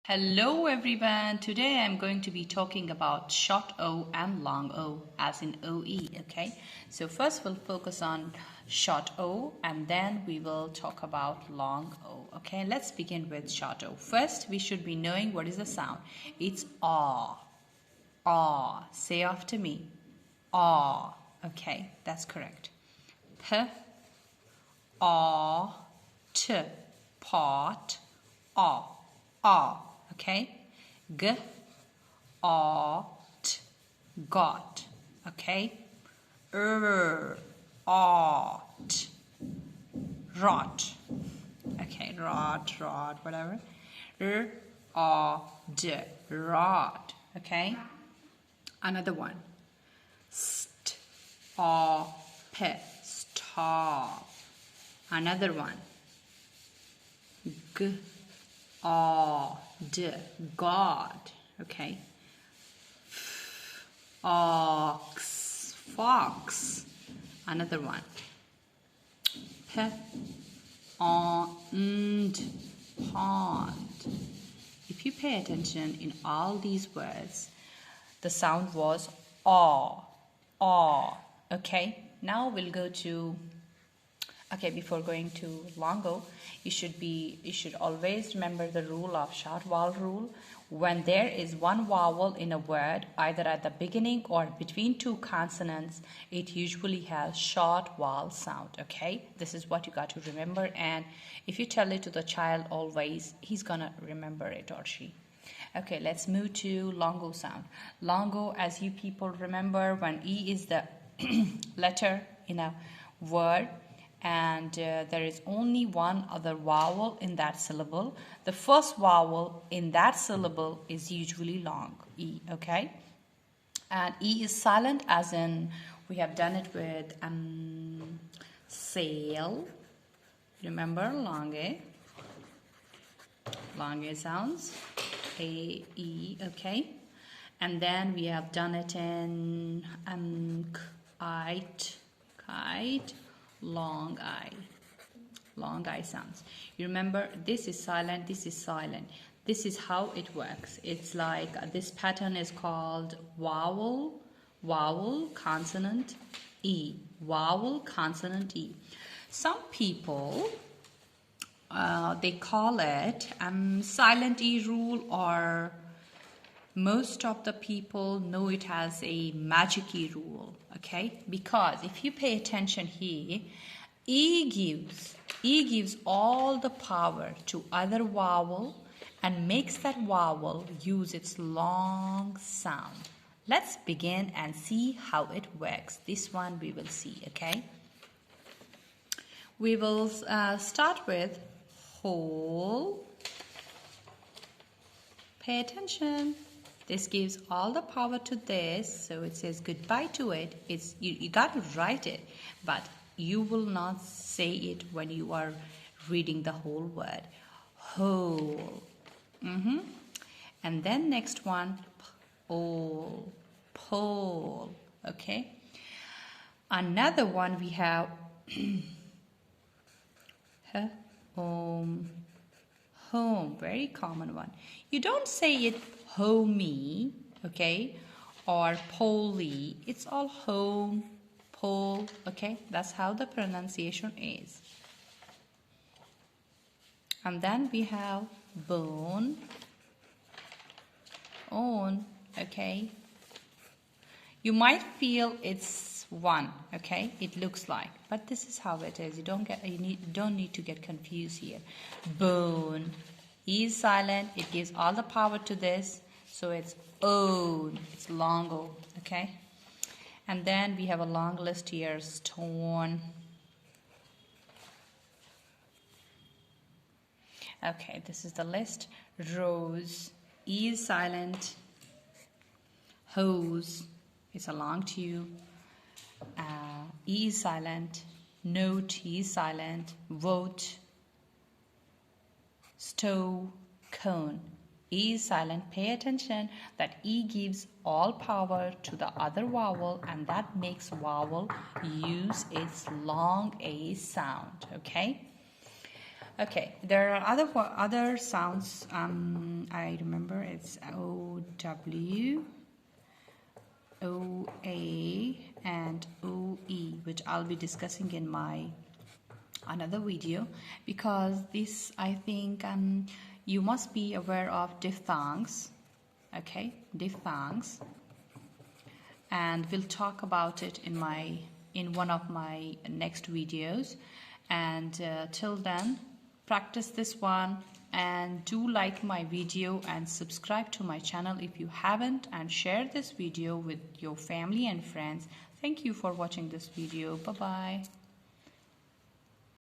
Hello everyone. Today I'm going to be talking about short O and long O as in OE, okay? So first we'll focus on short O and then we will talk about long O, okay? Let's begin with short O. First we should be knowing what is the sound. It's aw. Aw. Say after me. Aw. Okay, that's correct. P, aw, t, pot, aw, aw. Okay, g, ought, got. Okay, ought, rot. Okay, rot, whatever. Odd, rod. Okay, another one. Stop, stop. Another one. God. Okay. Ox, fox. Another one. Pond, pond. If you pay attention in all these words, the sound was aw, aw. Okay. Now we'll go to. Okay, before going to long O, you should always remember the rule of short vowel rule. When there is one vowel in a word, either at the beginning or between two consonants, it usually has short vowel sound. Okay, this is what you got to remember, and if you tell it to the child always, he's gonna remember it or she. Okay, let's move to long O sound. Long O, as you people remember, when E is the letter in a word, and there is only one other vowel in that syllable. The first vowel in that syllable is usually long, E, okay? And E is silent, as in we have done it with sail. Remember, long A. Long A sounds, A, E, okay? And then we have done it in kite, long I sounds. You remember, this is silent, this is silent. This is how it works. It's like this pattern is called vowel, consonant, E. Vowel, consonant, E. Some people, they call it silent E rule, or most of the people know it as a magic E rule, okay? Because if you pay attention here, E gives all the power to other vowel and makes that vowel use its long sound. Let's begin and see how it works. This one we will see, okay? We will start with whole. Pay attention. This gives all the power to this, so it says goodbye to it. It's you got to write it, but you will not say it when you are reading the whole word. Whole. And then next one, pole, pole. Okay. Another one we have home, home. Very common one. You don't say it homey, okay, or polly. It's all home, pole, okay. That's how the pronunciation is. And then we have bone, own, okay. You might feel it's one, okay. It looks like, but this is how it is. You don't need to get confused here. Bone. E is silent. It gives all the power to this. So it's own. It's long O. Okay. And then we have a long list here. Stone. Okay. This is the list. Rose. E is silent. Hose. It's a long tube. E is silent. Note. E is silent. Vote. Stove, cone. E is silent. Pay attention that E gives all power to the other vowel, and that makes vowel use its long A sound. Okay. Okay, there are other sounds. I remember it's O W, O A, and O E, which I'll be discussing in my another video, because this, I think, you must be aware of diphthongs. Okay, diphthongs, and we'll talk about it in one of my next videos. And till then, practice this one, and do like my video and subscribe to my channel if you haven't, and share this video with your family and friends. Thank you for watching this video. Bye bye.